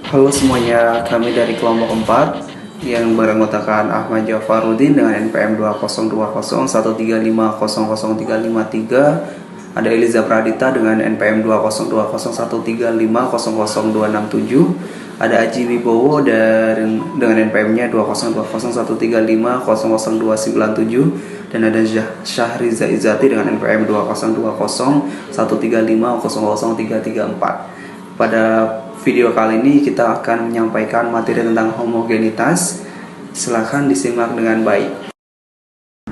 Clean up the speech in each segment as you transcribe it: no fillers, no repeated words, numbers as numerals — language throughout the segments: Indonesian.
Halo semuanya, kami dari kelompok 4 yang beranggotakan Ahmad Jafarudin dengan NPM 202013500353. Ada Eliza Pradita dengan NPM 202013500267. Ada Aji Wibowo dengan NPM-nya 202013500297, dan ada Syahriza Izati dengan NPM 2013500334. Pada video kali ini kita akan menyampaikan materi tentang homogenitas. Silahkan disimak dengan baik.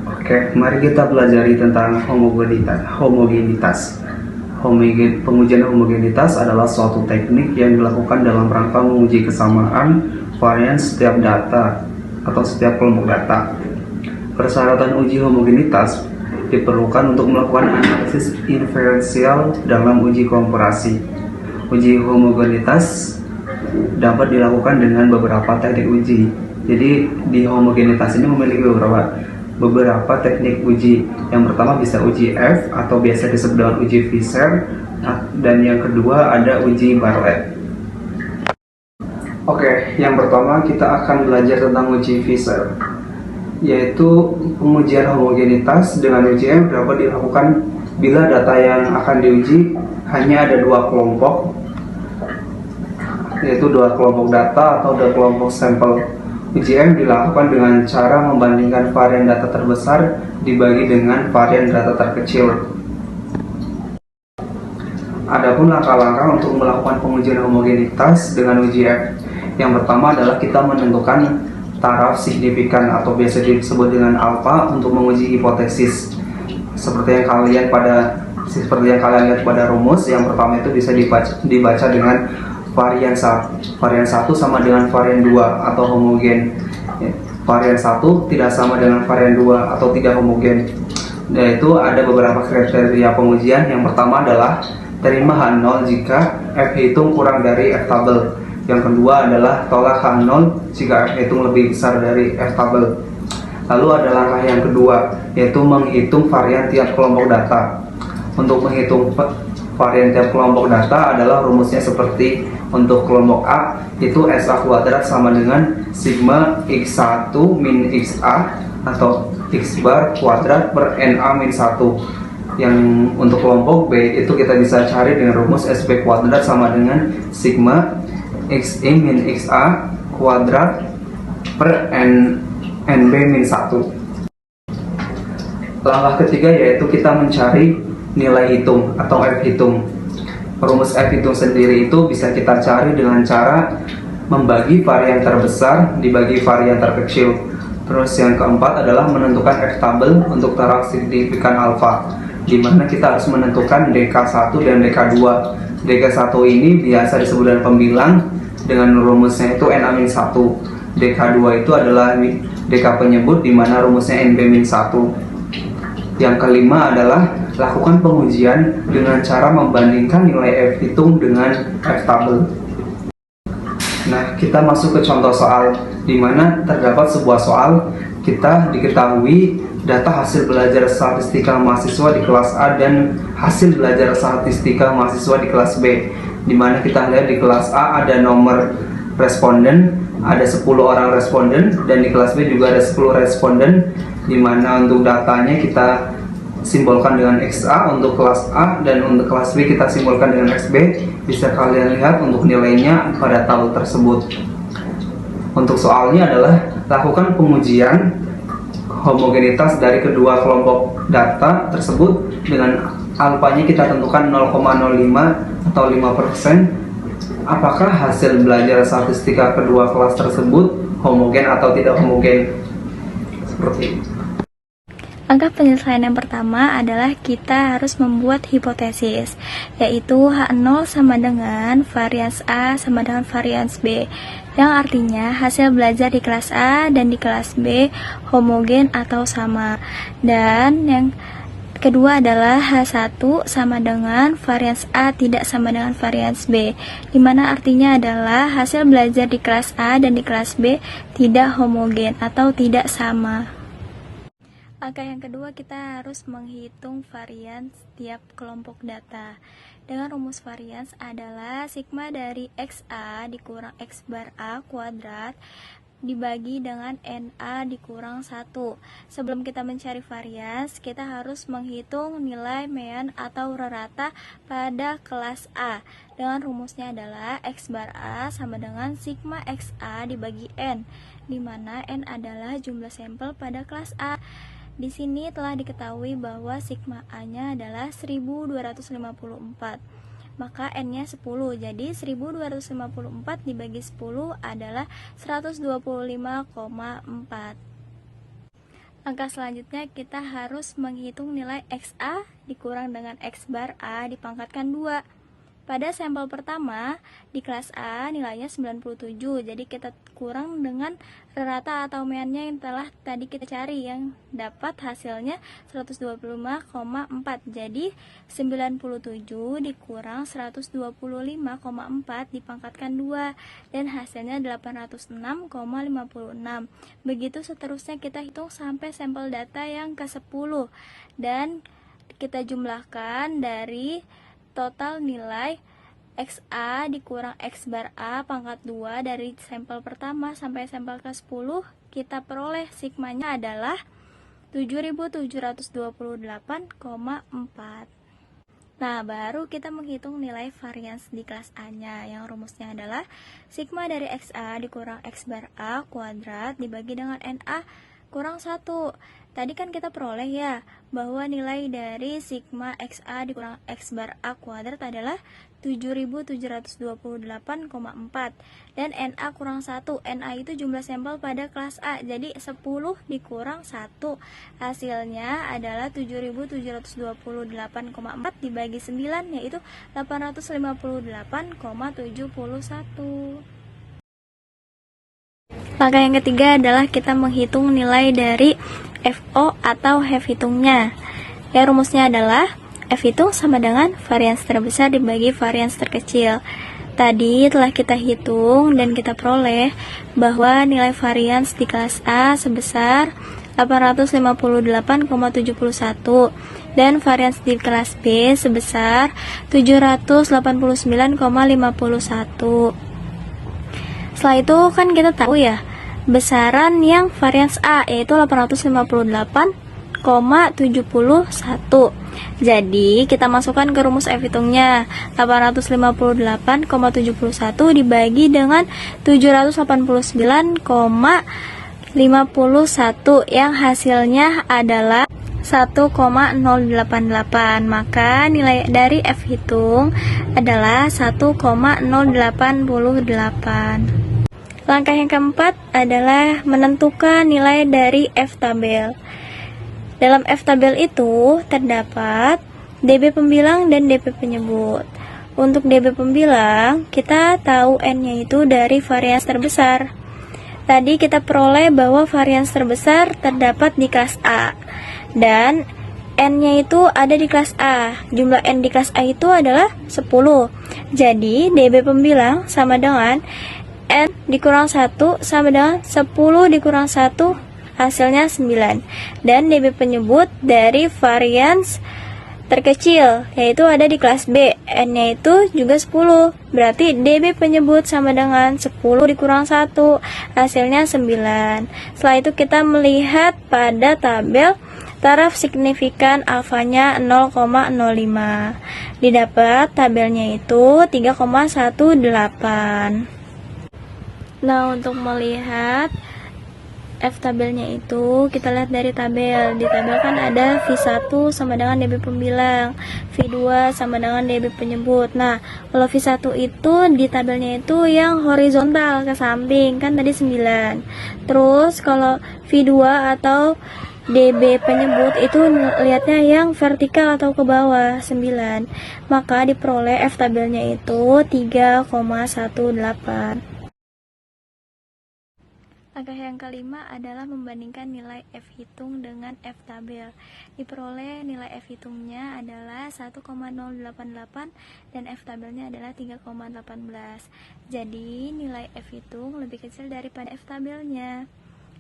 Oke, mari kita pelajari tentang homogenitas. Pengujian homogenitas adalah suatu teknik yang dilakukan dalam rangka menguji kesamaan varian setiap data atau setiap kelompok data. Persyaratan uji homogenitas diperlukan untuk melakukan analisis inferensial dalam uji komparasi. Uji homogenitas dapat dilakukan dengan beberapa teknik uji. Jadi di homogenitas ini memiliki beberapa teknik uji. Yang pertama bisa uji F atau biasa disebut dengan uji Fisher, dan yang kedua ada uji Bartlett. Oke, yang pertama kita akan belajar tentang uji Fisher, yaitu pengujian homogenitas dengan uji F dapat dilakukan bila data yang akan diuji hanya ada dua kelompok, yaitu dua kelompok data atau dua kelompok sampel. Uji M dilakukan dengan cara membandingkan varian data terbesar dibagi dengan varian data terkecil. Adapun langkah-langkah untuk melakukan pengujian homogenitas dengan uji F, yang pertama adalah kita menentukan taraf signifikan atau biasa disebut dengan alfa untuk menguji hipotesis. Seperti yang kalian lihat pada rumus, yang pertama itu bisa dibaca dengan varian 1 sama dengan varian 2 atau homogen. Varian 1 tidak sama dengan varian 2 atau tidak homogen. Yaitu ada beberapa kriteria pengujian. Yang pertama adalah terima H0 jika F hitung kurang dari F tabel. Yang kedua adalah tolak H0 jika F hitung lebih besar dari F tabel. Lalu ada langkah yang kedua, yaitu menghitung varian tiap kelompok data. Untuk menghitung varian tiap kelompok data adalah rumusnya seperti untuk kelompok A, itu SA kuadrat sama dengan sigma X1 min XA atau X bar kuadrat per NA min 1. Yang untuk kelompok B itu kita bisa cari dengan rumus SB kuadrat sama dengan sigma XI min XA kuadrat per NB min 1. Langkah ketiga yaitu kita mencari nilai hitung atau F hitung. Rumus F hitung sendiri itu bisa kita cari dengan cara membagi varian terbesar dibagi varian terkecil. Terus yang keempat adalah menentukan F tabel untuk taraf signifikan alfa, di mana kita harus menentukan DK1 dan DK2. DK1 ini biasa disebut dengan pembilang dengan rumusnya itu NA-1. DK2 itu adalah DK penyebut di mana rumusnya NB-1. Yang kelima adalah lakukan pengujian dengan cara membandingkan nilai F hitung dengan F tabel. Nah, kita masuk ke contoh soal, di mana terdapat sebuah soal. Kita diketahui data hasil belajar statistika mahasiswa di kelas A dan hasil belajar statistika mahasiswa di kelas B. Di mana kita lihat di kelas A ada nomor responden, ada 10 orang responden, dan di kelas B juga ada 10 responden, di mana untuk datanya kita simbolkan dengan XA untuk kelas A dan untuk kelas B kita simbolkan dengan XB. Bisa kalian lihat untuk nilainya pada tabel tersebut. Untuk soalnya adalah lakukan pengujian homogenitas dari kedua kelompok data tersebut dengan alfanya kita tentukan 0,05 atau 5%. Apakah hasil belajar statistika kedua kelas tersebut homogen atau tidak homogen? Seperti ini. Langkah penyelesaian yang pertama adalah kita harus membuat hipotesis, yaitu H0 sama dengan varians A sama dengan varians B, yang artinya hasil belajar di kelas A dan di kelas B homogen atau sama. Dan yang kedua adalah H1 sama dengan varians A tidak sama dengan varians B, dimana artinya adalah hasil belajar di kelas A dan di kelas B tidak homogen atau tidak sama. Langkah yang kedua, kita harus menghitung varians setiap kelompok data. Dengan rumus varians adalah sigma dari XA dikurang X bar A kuadrat dibagi dengan NA dikurang 1. Sebelum kita mencari varians, kita harus menghitung nilai mean atau rata pada kelas A. Dengan rumusnya adalah X bar A sama dengan sigma XA dibagi N, di mana N adalah jumlah sampel pada kelas A. Di sini telah diketahui bahwa sigma A-nya adalah 1254. Maka N-nya 10, jadi 1254 dibagi 10 adalah 125,4. Langkah selanjutnya kita harus menghitung nilai XA dikurang dengan X bar A dipangkatkan 2. Pada sampel pertama di kelas A nilainya 97, jadi kita kurang dengan rata atau meannya yang telah tadi kita cari yang dapat hasilnya 125,4. Jadi 97 dikurang 125,4 dipangkatkan 2 dan hasilnya 806,56. Begitu seterusnya kita hitung sampai sampel data yang ke-10 dan kita jumlahkan dari total nilai XA dikurang X bar A pangkat 2 dari sampel pertama sampai sampel ke-10, kita peroleh sigmanya adalah 7728,4. Nah, baru kita menghitung nilai varians di kelas A-nya, yang rumusnya adalah sigma dari XA dikurang X bar A kuadrat dibagi dengan NA kurang 1. Tadi kan kita peroleh ya bahwa nilai dari sigma XA dikurang X bar A kuadrat adalah 7728,4 dan NA kurang 1. NA itu jumlah sampel pada kelas A, jadi 10 dikurang 1 hasilnya adalah 7728,4 dibagi 9, yaitu 858,71. Langkah yang ketiga adalah kita menghitung nilai dari FO atau have hitungnya. Ya, rumusnya adalah F hitung sama dengan varians terbesar dibagi varians terkecil. Tadi telah kita hitung dan kita peroleh bahwa nilai varians di kelas A sebesar 858,71 dan varians di kelas B sebesar 789,51. Setelah itu kan kita tahu ya besaran yang varians A yaitu 858,71. Jadi kita masukkan ke rumus F hitungnya 858,71 dibagi dengan 789,51 yang hasilnya adalah 1,088. Maka nilai dari F hitung adalah 1,088. Langkah yang keempat adalah menentukan nilai dari F tabel. Dalam F tabel itu terdapat DB pembilang dan DP penyebut. Untuk DB pembilang, kita tahu N-nya itu dari varians terbesar. Tadi kita peroleh bahwa varians terbesar terdapat di kelas A dan N-nya itu ada di kelas A. Jumlah N di kelas A itu adalah 10. Jadi DB pembilang sama dengan N dikurang 1 sama dengan 10 dikurang 1, hasilnya 9. Dan DB penyebut dari varians terkecil, yaitu ada di kelas B, N-nya itu juga 10. Berarti DB penyebut sama dengan 10 dikurang 1, hasilnya 9. Setelah itu kita melihat pada tabel taraf signifikan alfanya 0,05. Didapat tabelnya itu 3,18. Nah, untuk melihat F tabelnya itu kita lihat dari tabel. Di tabel kan ada V1 sama dengan DB pembilang, V2 sama dengan DB penyebut. Nah, kalau V1 itu di tabelnya itu yang horizontal ke samping, kan tadi 9. Terus kalau V2 atau DB penyebut itu lihatnya yang vertikal atau ke bawah, 9. Maka diperoleh F tabelnya itu 3,18. Langkah yang kelima adalah membandingkan nilai F hitung dengan F tabel. Diperoleh nilai F hitungnya adalah 1,088 dan F tabelnya adalah 3,18. Jadi nilai F hitung lebih kecil daripada F tabelnya.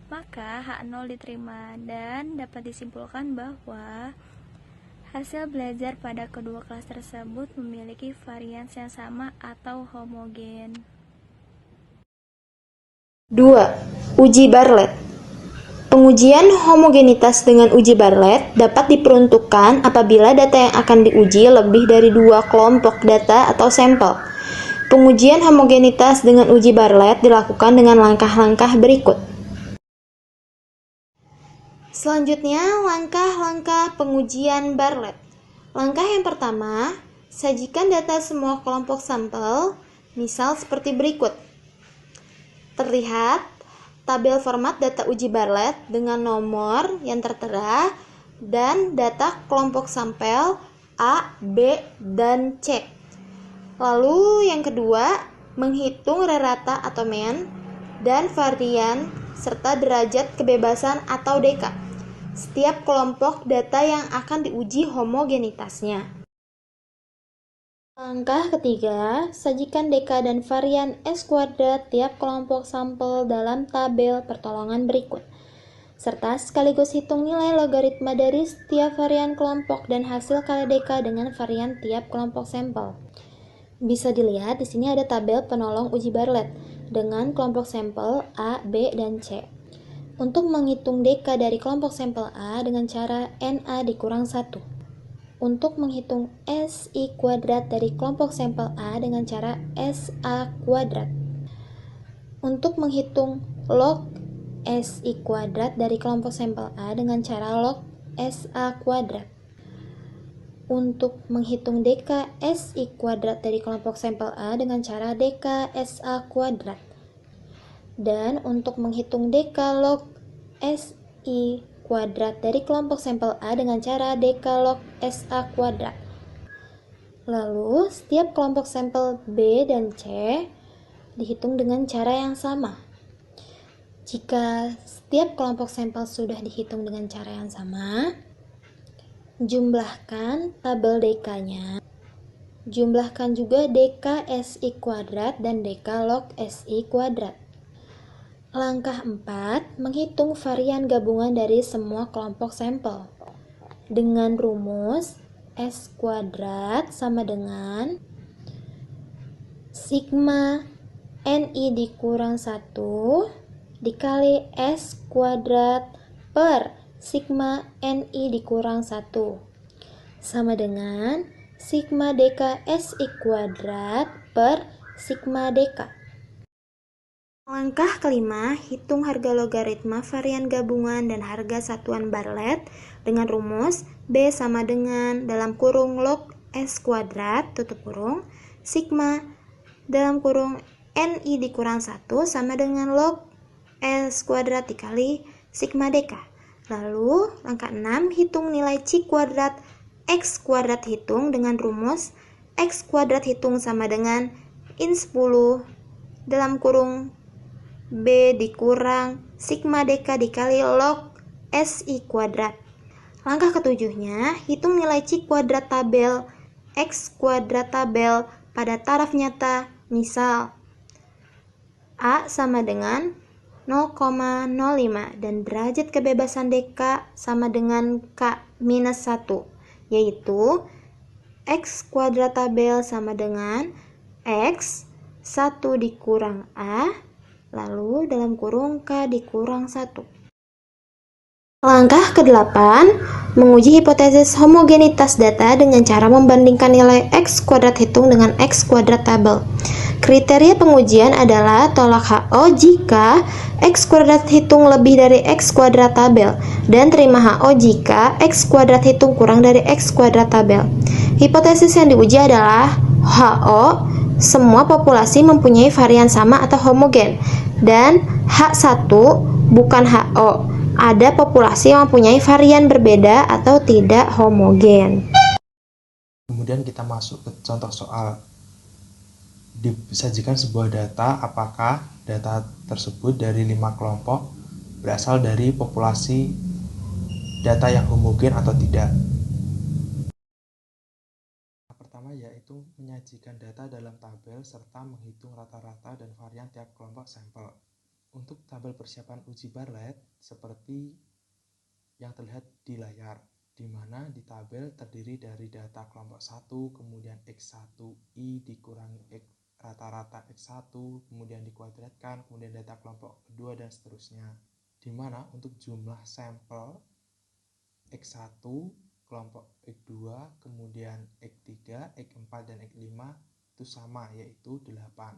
maka H0 diterima dan dapat disimpulkan bahwa hasil belajar pada kedua kelas tersebut memiliki varians yang sama atau homogen. 2. Uji Bartlett. Pengujian homogenitas dengan uji Bartlett dapat diperuntukkan apabila data yang akan diuji lebih dari dua kelompok data atau sampel. Pengujian homogenitas dengan uji Bartlett dilakukan dengan langkah-langkah berikut. Selanjutnya, langkah-langkah pengujian Bartlett. Langkah yang pertama, sajikan data semua kelompok sampel, misal seperti berikut. Terlihat tabel format data uji Bartlett dengan nomor yang tertera dan data kelompok sampel A, B, dan C. Lalu yang kedua, menghitung rata atau mean dan varian serta derajat kebebasan atau DK setiap kelompok data yang akan diuji homogenitasnya. Langkah ketiga, sajikan DK dan varian S kuadrat tiap kelompok sampel dalam tabel pertolongan berikut, serta sekaligus hitung nilai logaritma dari setiap varian kelompok dan hasil kali DK dengan varian tiap kelompok sampel. Bisa dilihat di sini ada tabel penolong uji Bartlett dengan kelompok sampel A, B, dan C. Untuk menghitung DK dari kelompok sampel A dengan cara NA dikurang 1. Untuk menghitung SI kuadrat dari kelompok sampel A dengan cara SA kuadrat. Untuk menghitung log SI kuadrat dari kelompok sampel A dengan cara log SA kuadrat. Untuk menghitung DK SI kuadrat dari kelompok sampel A dengan cara DK SA kuadrat. Dan untuk menghitung DK log SI kuadrat dari kelompok sampel A dengan cara DK log SA kuadrat. Lalu, setiap kelompok sampel B dan C dihitung dengan cara yang sama. Jika setiap kelompok sampel sudah dihitung dengan cara yang sama, jumlahkan tabel DK-nya. Jumlahkan juga DK SI kuadrat dan DK log SI kuadrat. Langkah 4, menghitung varian gabungan dari semua kelompok sampel. Dengan rumus S kuadrat sama dengan sigma NI dikurang 1 dikali S kuadrat per sigma NI dikurang 1 sama dengan sigma DK SI kuadrat per sigma DK. Langkah kelima, hitung harga logaritma varian gabungan dan harga satuan Bartlett dengan rumus B sama dengan dalam kurung log S kuadrat tutup kurung sigma dalam kurung NI dikurang 1 sama dengan log S kuadrat dikali sigma DK. Lalu langkah 6, hitung nilai C kuadrat X kuadrat hitung dengan rumus X kuadrat hitung sama dengan in 10 dalam kurung B dikurang sigma DK dikali log SI kuadrat. Langkah ketujuhnya, hitung nilai C kuadrat tabel X kuadrat tabel pada taraf nyata, misal A sama dengan 0,05 dan derajat kebebasan DK sama dengan K minus 1, yaitu X kuadrat tabel sama dengan X 1 dikurang A lalu dalam kurung K dikurang 1. Langkah ke-8, menguji hipotesis homogenitas data dengan cara membandingkan nilai X kuadrat hitung dengan X kuadrat tabel. Kriteria pengujian adalah tolak HO jika X kuadrat hitung lebih dari X kuadrat tabel dan terima HO jika X kuadrat hitung kurang dari X kuadrat tabel. Hipotesis yang diuji adalah HO semua populasi mempunyai varian sama atau homogen, dan H1 bukan HO, ada populasi yang mempunyai varian berbeda atau tidak homogen. Kemudian kita masuk ke contoh soal. Disajikan sebuah data, apakah data tersebut dari 5 kelompok berasal dari populasi data yang homogen atau tidak. Pertama yaitu menyajikan data dalam tabel serta menghitung rata-rata dan varian tiap kelompok sampel. Untuk tabel persiapan uji Bartlett seperti yang terlihat di layar, di mana di tabel terdiri dari data kelompok 1, kemudian X1I dikurangi rata-rata X1, kemudian dikuadratkan, kemudian data kelompok kedua, dan seterusnya. Di mana untuk jumlah sampel X1, kelompok X2, kemudian X3, X4, dan X5 itu sama, yaitu 8.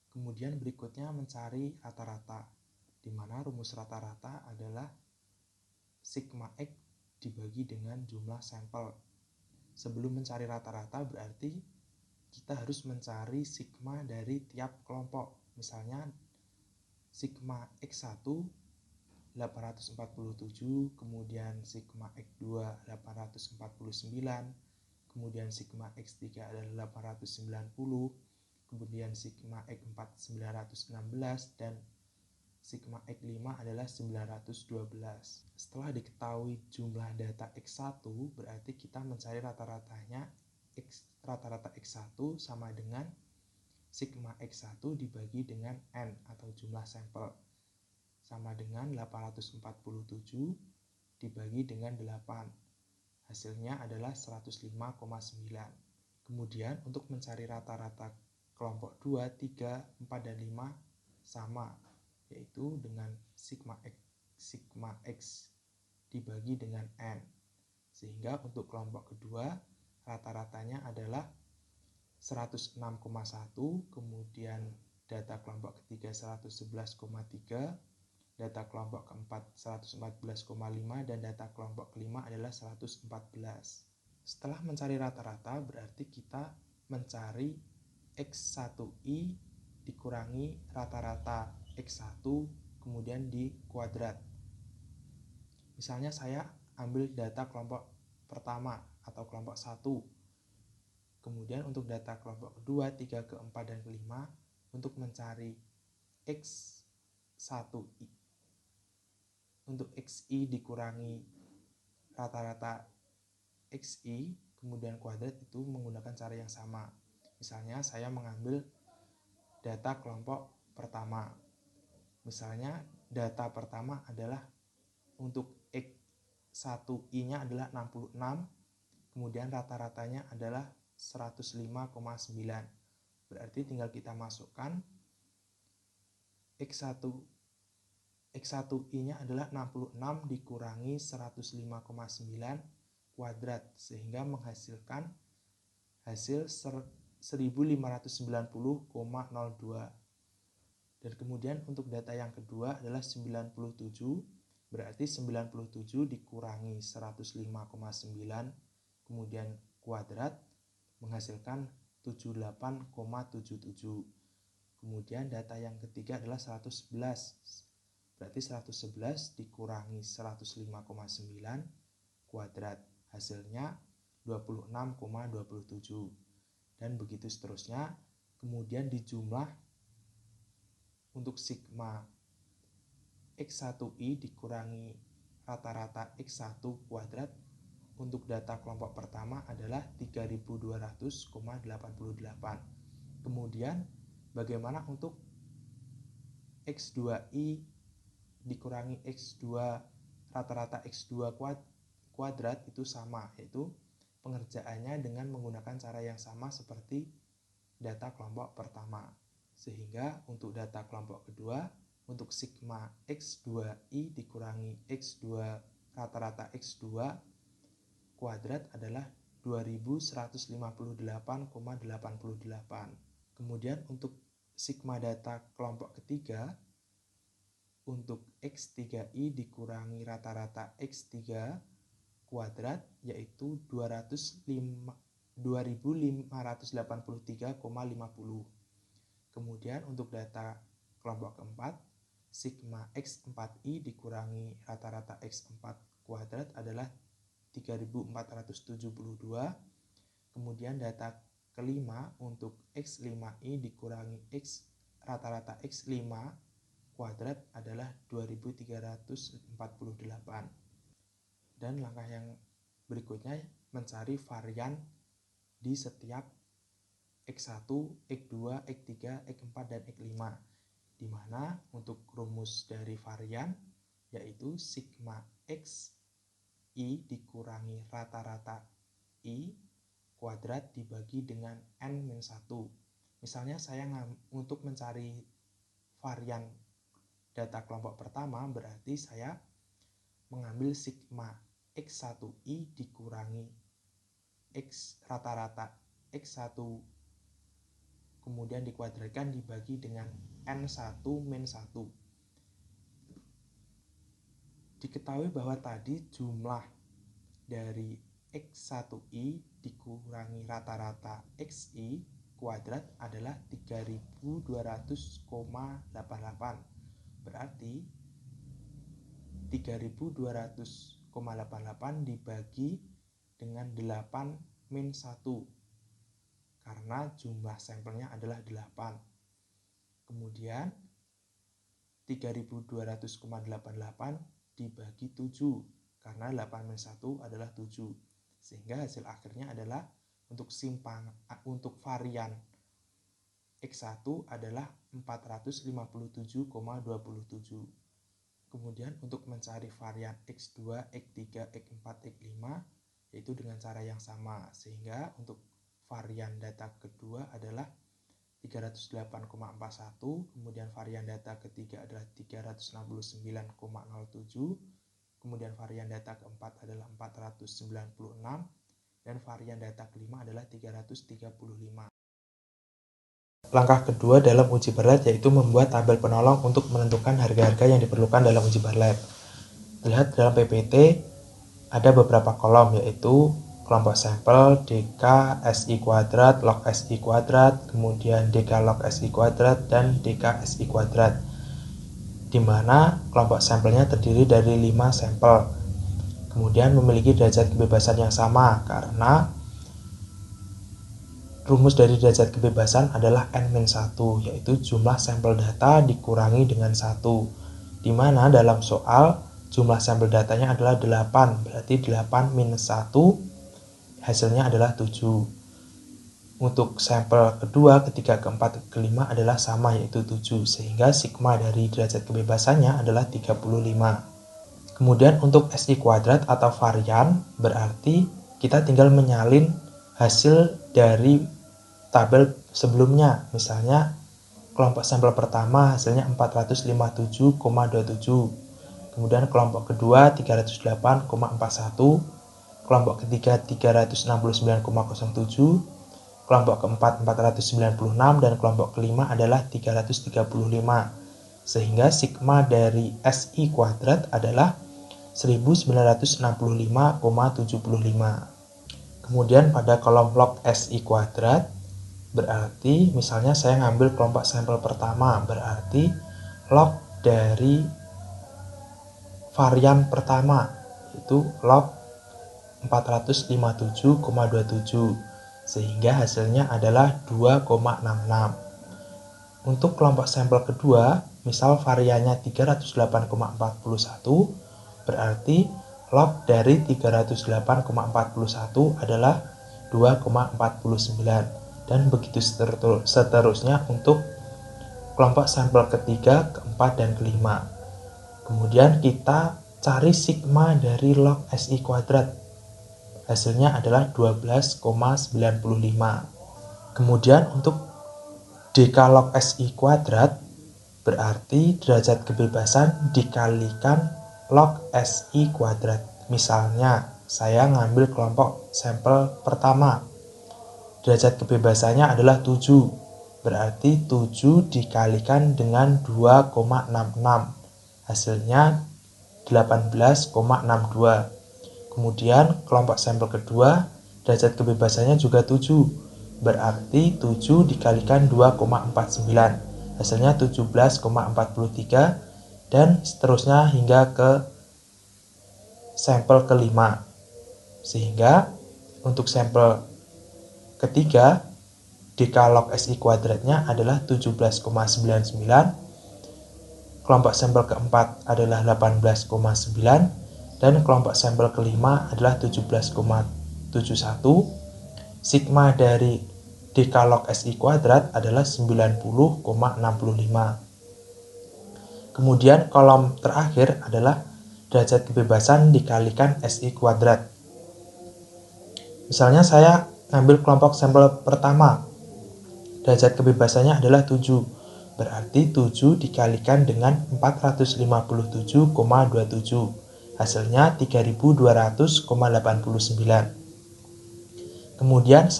Kemudian berikutnya mencari rata-rata, di mana rumus rata-rata adalah sigma X dibagi dengan jumlah sampel. Sebelum mencari rata-rata berarti kita harus mencari sigma dari tiap kelompok. Misalnya sigma X1 847, kemudian sigma X2 849, kemudian sigma X3 adalah 890, kemudian sigma X4 916, dan sigma X5 adalah 912. Setelah diketahui jumlah data X1, berarti kita mencari rata-ratanya. Rata-rata X1 sama dengan sigma X1 dibagi dengan N atau jumlah sampel, sama dengan 847 dibagi dengan 8. Hasilnya adalah 105,9. Kemudian untuk mencari rata-rata kelompok 2, 3, 4, dan 5 sama, yaitu dengan sigma X dibagi dengan N. Sehingga untuk kelompok kedua rata-ratanya adalah 106,1, kemudian data kelompok ketiga 111,3, data kelompok keempat 114,5, dan data kelompok kelima adalah 114. Setelah mencari rata-rata berarti kita mencari X1I dikurangi rata-rata X1 kemudian dikuadrat. Misalnya saya ambil data kelompok pertama atau kelompok 1. Kemudian untuk data kelompok kedua, 3, keempat, dan kelima, untuk mencari X1I, untuk XI dikurangi rata-rata XI kemudian kuadrat, itu menggunakan cara yang sama. Misalnya saya mengambil data kelompok pertama. Misalnya data pertama adalah untuk X1I-nya adalah 66, kemudian rata-ratanya adalah 105,9. Berarti tinggal kita masukkan X1I-nya adalah 66 dikurangi 105,9 kuadrat, sehingga menghasilkan hasil 1590,02. Dan kemudian untuk data yang kedua adalah 97, berarti 97 dikurangi 105,9 kemudian kuadrat menghasilkan 78,77. Kemudian data yang ketiga adalah 111, berarti 111 dikurangi 105,9 kuadrat, hasilnya 26,27. Dan begitu seterusnya. Kemudian dijumlah untuk sigma X1I dikurangi rata-rata X1 kuadrat untuk data kelompok pertama adalah 3200,88. Kemudian bagaimana untuk X2I dikurangi X2 rata-rata X2 kuadrat, itu sama, yaitu pengerjaannya dengan menggunakan cara yang sama seperti data kelompok pertama. Sehingga untuk data kelompok kedua, untuk sigma X2I dikurangi X2 rata-rata X2 kuadrat adalah 2158,88. Kemudian untuk sigma data kelompok ketiga, untuk X3I dikurangi rata-rata X3 kuadrat yaitu 2583,50. Kemudian untuk data kelompok keempat, sigma X4I dikurangi rata-rata X4 kuadrat adalah 3472. Kemudian data kelima untuk X5I dikurangi rata-rata X5 kuadrat adalah 2348. Dan langkah yang berikutnya mencari varian di setiap X1, X2, X3, X4, dan X5. di mana untuk rumus dari varian yaitu sigma X I dikurangi rata-rata I kuadrat dibagi dengan N-1. Misalnya saya untuk mencari varian data kelompok pertama, berarti saya mengambil sigma X1I dikurangi X rata-rata X1 kemudian dikuadratkan dibagi dengan N1 min 1. Diketahui bahwa tadi jumlah dari X1I dikurangi rata-rata XI kuadrat adalah 3200,88. Berarti 3200,88 dibagi dengan 8 min 1 karena jumlah sampelnya adalah 8. Kemudian 3200,88 dibagi 7 karena 8 min 1 adalah 7. Sehingga hasil akhirnya adalah untuk varian X1 adalah 457,27. Kemudian untuk mencari varian X2, X3, X4, X5 yaitu dengan cara yang sama. Sehingga untuk varian data kedua adalah 308,41, kemudian varian data ketiga adalah 369,07, kemudian varian data keempat adalah 496, dan varian data kelima adalah 335. Langkah kedua dalam uji Bartlett yaitu membuat tabel penolong untuk menentukan harga-harga yang diperlukan dalam uji Bartlett. Lihat dalam PPT ada beberapa kolom yaitu kelompok sampel, DK, SI kuadrat, log SI kuadrat, kemudian DK log SI kuadrat, dan DK SI kuadrat, di mana kelompok sampelnya terdiri dari 5 sampel. Kemudian memiliki derajat kebebasan yang sama karena rumus dari derajat kebebasan adalah N-1, yaitu jumlah sampel data dikurangi dengan 1, di mana dalam soal jumlah sampel datanya adalah 8, berarti 8 minus 1 hasilnya adalah 7. Untuk sampel kedua, ketiga, keempat, kelima adalah sama yaitu 7, sehingga sigma dari derajat kebebasannya adalah 35. Kemudian untuk SI kuadrat atau varian berarti kita tinggal menyalin hasil dari tabel sebelumnya. Misalnya kelompok sampel pertama hasilnya 457,27, kemudian kelompok kedua 308,41, kelompok ketiga 369,07, kelompok keempat 496, dan kelompok kelima adalah 335. Sehingga sigma dari SI kuadrat adalah 1965,75. Kemudian pada kolom log SI kuadrat berarti misalnya saya ngambil kelompok sampel pertama, berarti log dari varian pertama yaitu log 457,27, sehingga hasilnya adalah 2,66. Untuk kelompok sampel kedua, misal variannya 308,41, berarti log dari 308,41 adalah 2,49, dan begitu seterusnya untuk kelompok sampel ketiga, keempat, dan kelima. Kemudian kita cari sigma dari log SI kuadrat. Hasilnya adalah 12,95. Kemudian untuk DK log SI kuadrat berarti derajat kebebasan dikalikan log SI kuadrat. Misalnya saya ngambil kelompok sampel pertama, derajat kebebasannya adalah 7, berarti 7 dikalikan dengan 2,66, hasilnya 18,62. Kemudian kelompok sampel kedua derajat kebebasannya juga 7, berarti 7 dikalikan 2,49, hasilnya 17,43, dan seterusnya hingga ke sampel kelima. Sehingga untuk sampel ketiga DK log SI kuadratnya adalah 17,99, kelompok sampel keempat adalah 18,9, dan kelompok sampel kelima adalah 17,71. Sigma dari DK log SI kuadrat adalah 90,65. Kemudian kolom terakhir adalah derajat kebebasan dikalikan SI kuadrat. Misalnya saya ngambil kelompok sampel pertama, derajat kebebasannya adalah 7. Berarti 7 dikalikan dengan 457,27. Hasilnya 3200,89. Kemudian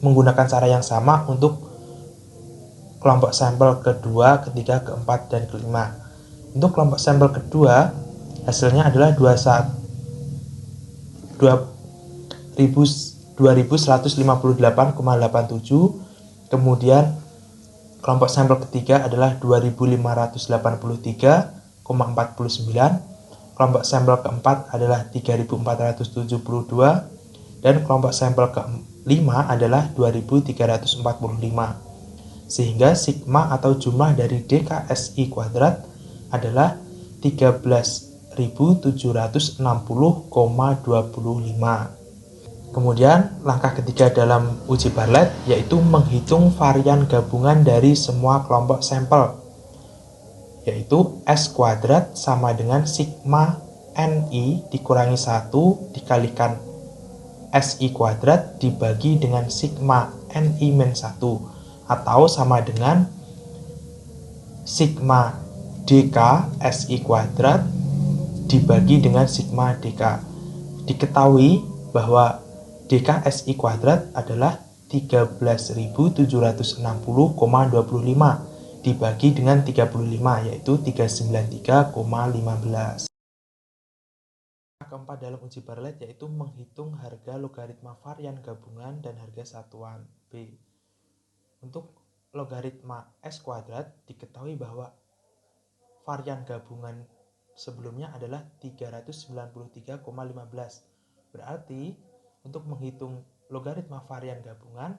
menggunakan cara yang sama untuk kelompok sampel kedua, ketiga, keempat, dan kelima. Untuk kelompok sampel kedua, hasilnya adalah 2158,87. Kemudian kelompok sampel ketiga adalah 2583,49. Kelompok sampel keempat adalah 3472. Dan kelompok sampel kelima adalah 2345. Sehingga sigma atau jumlah dari DKSI kuadrat adalah 13.760,25. Kemudian langkah ketiga dalam uji Bartlett yaitu menghitung varian gabungan dari semua kelompok sampel, yaitu S kuadrat sama dengan sigma NI dikurangi 1 dikalikan SI kuadrat dibagi dengan sigma NI min 1, atau sama dengan sigma DK SI kuadrat dibagi dengan sigma DK. Diketahui bahwa DK SI kuadrat adalah 13.760,25 dibagi dengan 35, yaitu 393,15. Keempat dalam uji Bartlett yaitu menghitung harga logaritma varian gabungan dan harga satuan B. Untuk logaritma S kuadrat diketahui bahwa varian gabungan sebelumnya adalah 393,15. Berarti untuk menghitung logaritma varian gabungan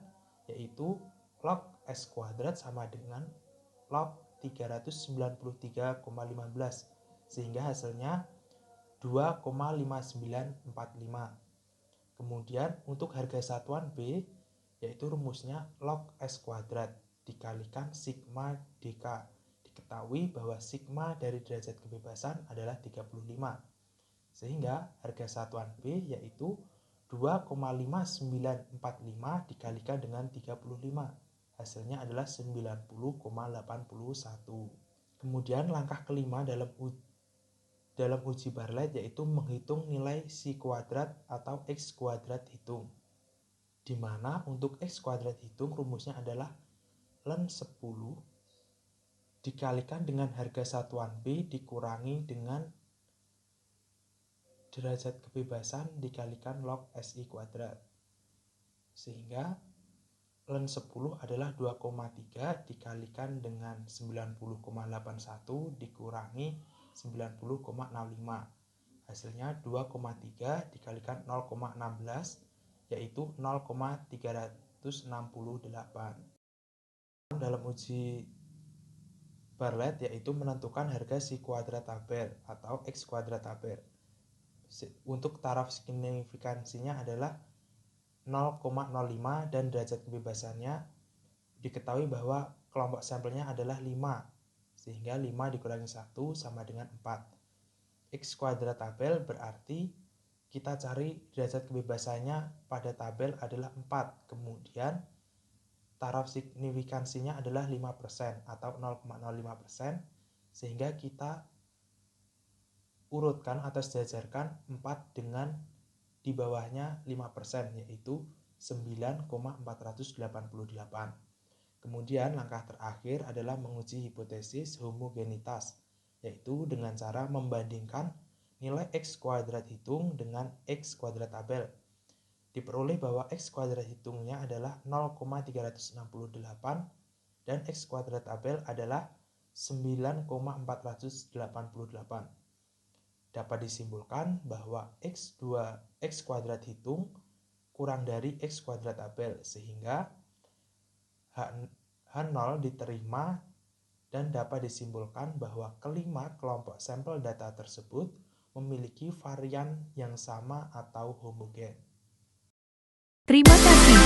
yaitu log S kuadrat sama dengan log 393,15, sehingga hasilnya 2,5945. Kemudian untuk harga satuan B yaitu rumusnya log S kuadrat dikalikan sigma DK. Diketahui bahwa sigma dari derajat kebebasan adalah 35. Sehingga harga satuan B yaitu 2,5945 dikalikan dengan 35. Hasilnya adalah 90,81. Kemudian langkah kelima dalam uji Bartlett yaitu menghitung nilai si kuadrat atau X kuadrat hitung. Di mana untuk X kuadrat hitung rumusnya adalah ln 10 dikalikan dengan harga satuan B dikurangi dengan derajat kebebasan dikalikan log SI kuadrat. Sehingga ln 10 adalah 2,3 dikalikan dengan 90,81 dikurangi 90,65. Hasilnya 2,3 dikalikan 0,16 yaitu 0,368. Dalam uji Bartlett yaitu menentukan harga si kuadrat tabel atau X kuadrat tabel. Untuk taraf signifikansinya adalah 0,05 dan derajat kebebasannya diketahui bahwa kelompok sampelnya adalah 5, sehingga 5 dikurangi 1 sama dengan 4. X kuadrat tabel berarti kita cari derajat kebebasannya pada tabel adalah 4, kemudian taraf signifikansinya adalah 5% atau 0,05%, sehingga kita urutkan atau sejajarkan 4 dengan di bawahnya 5%, yaitu 9,488. Kemudian langkah terakhir adalah menguji hipotesis homogenitas, yaitu dengan cara membandingkan nilai X kuadrat hitung dengan X kuadrat tabel. Diperoleh bahwa X kuadrat hitungnya adalah 0,368 dan X kuadrat tabel adalah 9,488. Dapat disimpulkan bahwa X kuadrat hitung kurang dari X kuadrat tabel, sehingga H0 diterima dan dapat disimpulkan bahwa kelima kelompok sampel data tersebut memiliki varian yang sama atau homogen. Terima kasih.